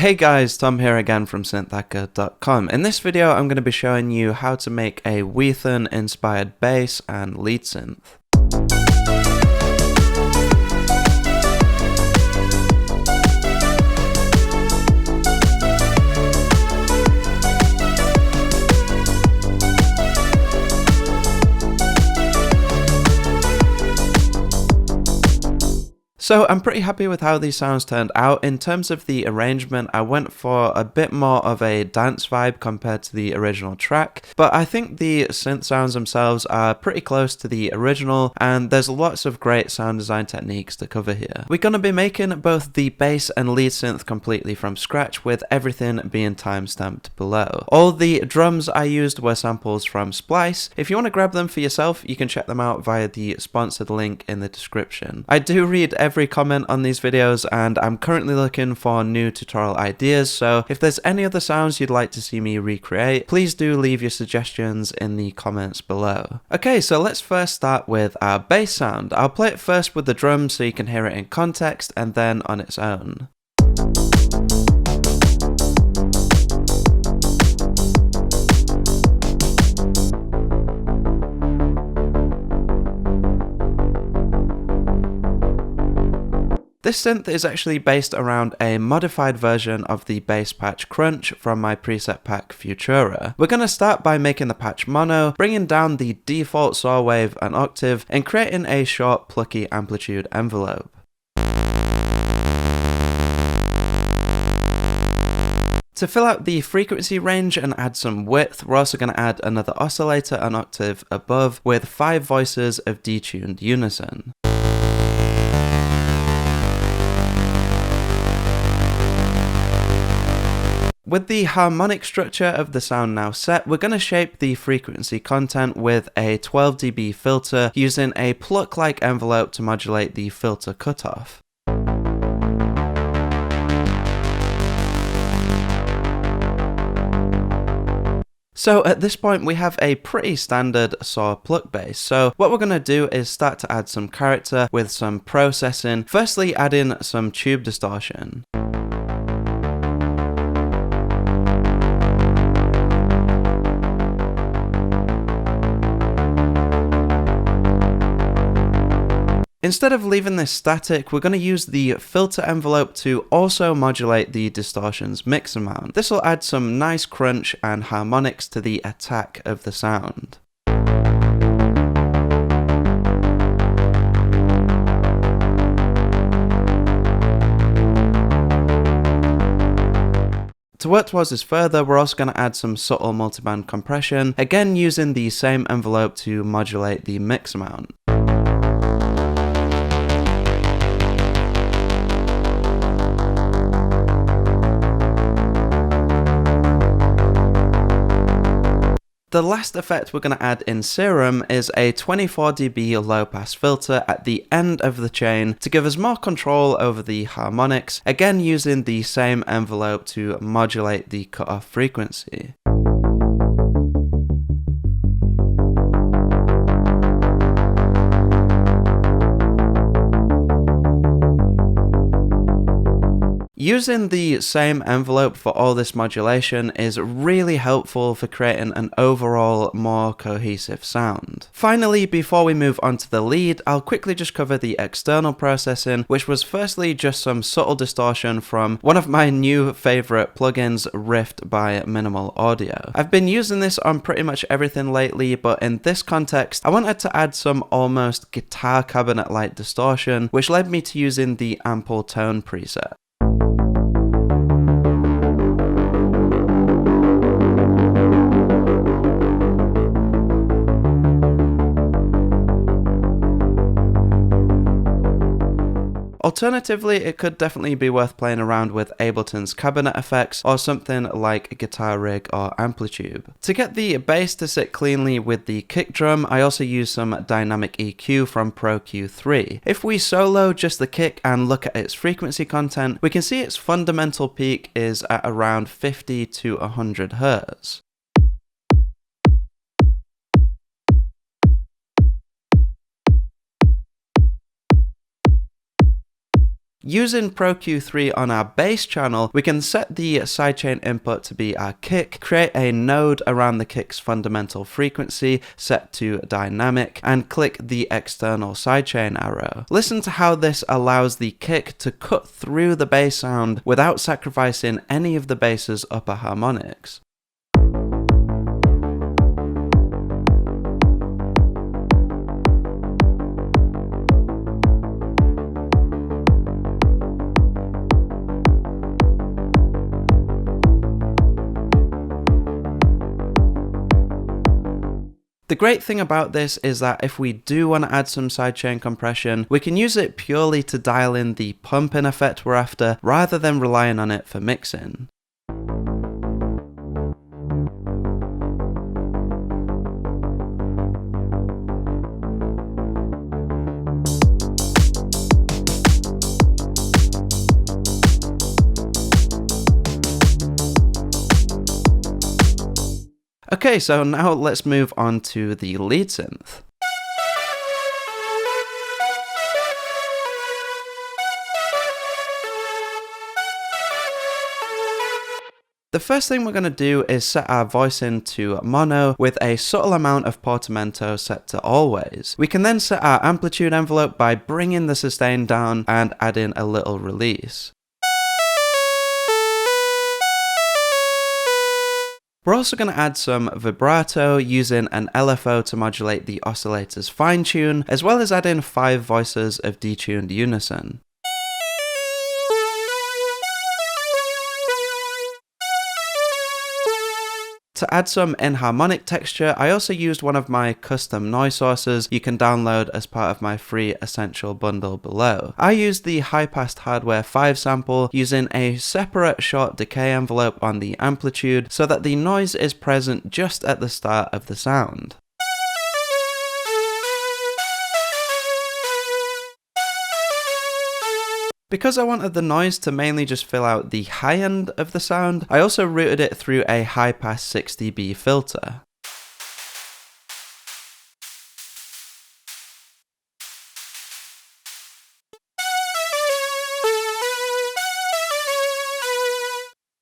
Hey guys, Tom here again from SynthHacker.com. In this video I'm going to be showing you how to make a WHETHAN inspired bass and lead synth. So I'm pretty happy with how these sounds turned out. In terms of the arrangement, I went for a bit more of a dance vibe compared to the original track, but I think the synth sounds themselves are pretty close to the original, and there's lots of great sound design techniques to cover here. We're going to be making both the bass and lead synth completely from scratch, with everything being time-stamped below. All the drums I used were samples from Splice. If you want to grab them for yourself, you can check them out via the sponsored link in the description. I do read every comment on these videos, and I'm currently looking for new tutorial ideas, so if there's any other sounds you'd like to see me recreate, please do leave your suggestions in the comments below. Okay, so let's first start with our bass sound. I'll play it first with the drums so you can hear it in context, and then on its own. This synth is actually based around a modified version of the bass patch Crunch from my preset pack Futura. We're going to start by making the patch mono, bringing down the default saw wave an octave, and creating a short plucky amplitude envelope. To fill out the frequency range and add some width, we're also going to add another oscillator an octave above with 5 voices of detuned unison. With the harmonic structure of the sound now set, we're going to shape the frequency content with a 12 dB filter using a pluck-like envelope to modulate the filter cutoff. So at this point we have a pretty standard saw pluck bass, so what we're going to do is start to add some character with some processing, firstly adding some tube distortion. Instead of leaving this static, we're going to use the filter envelope to also modulate the distortion's mix amount. This will add some nice crunch and harmonics to the attack of the sound. To work towards this further, we're also going to add some subtle multiband compression, again using the same envelope to modulate the mix amount. The last effect we're going to add in Serum is a 24 dB low pass filter at the end of the chain to give us more control over the harmonics, again using the same envelope to modulate the cutoff frequency. Using the same envelope for all this modulation is really helpful for creating an overall more cohesive sound. Finally, before we move on to the lead, I'll quickly just cover the external processing, which was firstly just some subtle distortion from one of my new favorite plugins, Rift by Minimal Audio. I've been using this on pretty much everything lately, but in this context, I wanted to add some almost guitar cabinet-like distortion, which led me to using the Ample Tone preset. Alternatively, it could definitely be worth playing around with Ableton's cabinet effects or something like Guitar Rig or Amplitube. To get the bass to sit cleanly with the kick drum, I also use some dynamic EQ from Pro Q3. If we solo just the kick and look at its frequency content, we can see its fundamental peak is at around 50 to 100 Hz. Using Pro Q3 on our bass channel, we can set the sidechain input to be our kick, create a node around the kick's fundamental frequency set to dynamic, and click the external sidechain arrow. Listen to how this allows the kick to cut through the bass sound without sacrificing any of the bass's upper harmonics. The great thing about this is that if we do want to add some sidechain compression, we can use it purely to dial in the pumping effect we're after, rather than relying on it for mixing. Okay, so now let's move on to the lead synth. The first thing we're going to do is set our voice into mono with a subtle amount of portamento set to always. We can then set our amplitude envelope by bringing the sustain down and adding a little release. We're also going to add some vibrato using an LFO to modulate the oscillator's fine tune, as well as adding 5 voices of detuned unison. To add some inharmonic texture, I also used one of my custom noise sources you can download as part of my free essential bundle below. I used the high-passed hardware 5 sample using a separate short decay envelope on the amplitude so that the noise is present just at the start of the sound. Because I wanted the noise to mainly just fill out the high end of the sound, I also routed it through a high-pass 6 dB filter.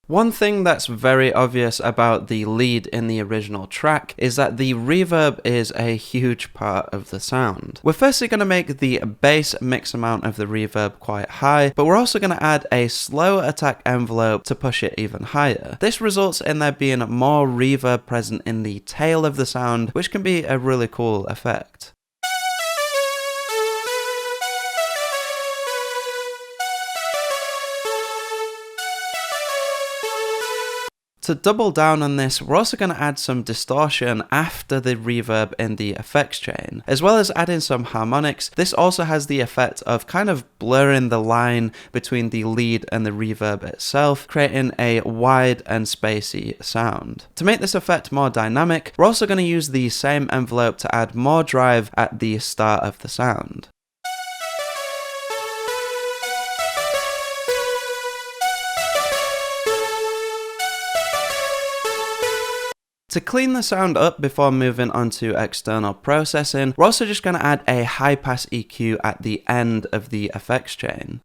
One thing that's very obvious about the lead in the original track is that the reverb is a huge part of the sound. We're firstly going to make the bass mix amount of the reverb quite high, but we're also going to add a slow attack envelope to push it even higher. This results in there being more reverb present in the tail of the sound, which can be a really cool effect. To double down on this, we're also going to add some distortion after the reverb in the effects chain. As well as adding some harmonics, this also has the effect of kind of blurring the line between the lead and the reverb itself, creating a wide and spacey sound. To make this effect more dynamic, we're also going to use the same envelope to add more drive at the start of the sound. To clean the sound up before moving on to external processing, we're also just going to add a high-pass EQ at the end of the effects chain.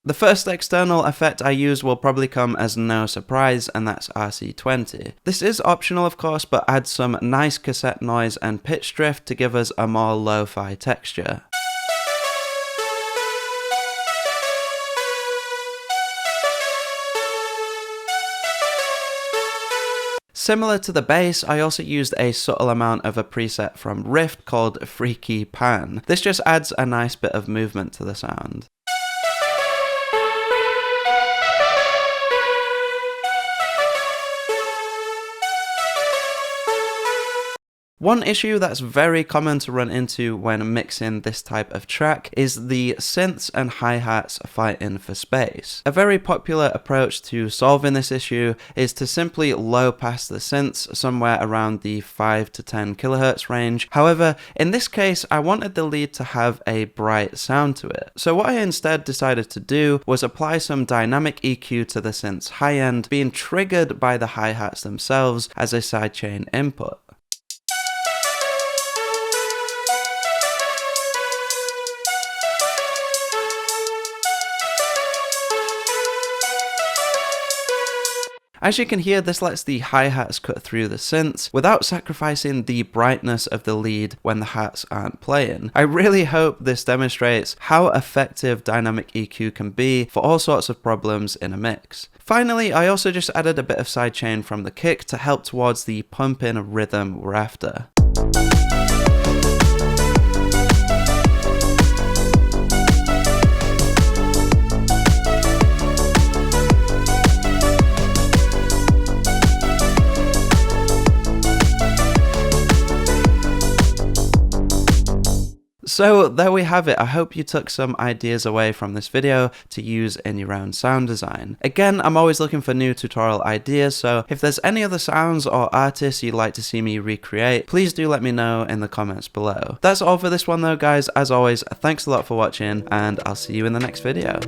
The first external effect I use will probably come as no surprise, and that's RC20. This is optional of course, but adds some nice cassette noise and pitch drift to give us a more lo-fi texture. Similar to the bass, I also used a subtle amount of a preset from Rift called Freaky Pan. This just adds a nice bit of movement to the sound. One issue that's very common to run into when mixing this type of track is the synths and hi-hats fighting for space. A very popular approach to solving this issue is to simply low pass the synths somewhere around the 5 to 10 kilohertz range. However, in this case, I wanted the lead to have a bright sound to it. So what I instead decided to do was apply some dynamic EQ to the synth's high end, being triggered by the hi-hats themselves as a sidechain input. As you can hear, this lets the hi-hats cut through the synths without sacrificing the brightness of the lead when the hats aren't playing. I really hope this demonstrates how effective dynamic EQ can be for all sorts of problems in a mix. Finally, I also just added a bit of sidechain from the kick to help towards the pump-in rhythm we're after. So there we have it. I hope you took some ideas away from this video to use in your own sound design. Again, I'm always looking for new tutorial ideas, so if there's any other sounds or artists you'd like to see me recreate, please do let me know in the comments below. That's all for this one though, guys. As always, thanks a lot for watching, and I'll see you in the next video.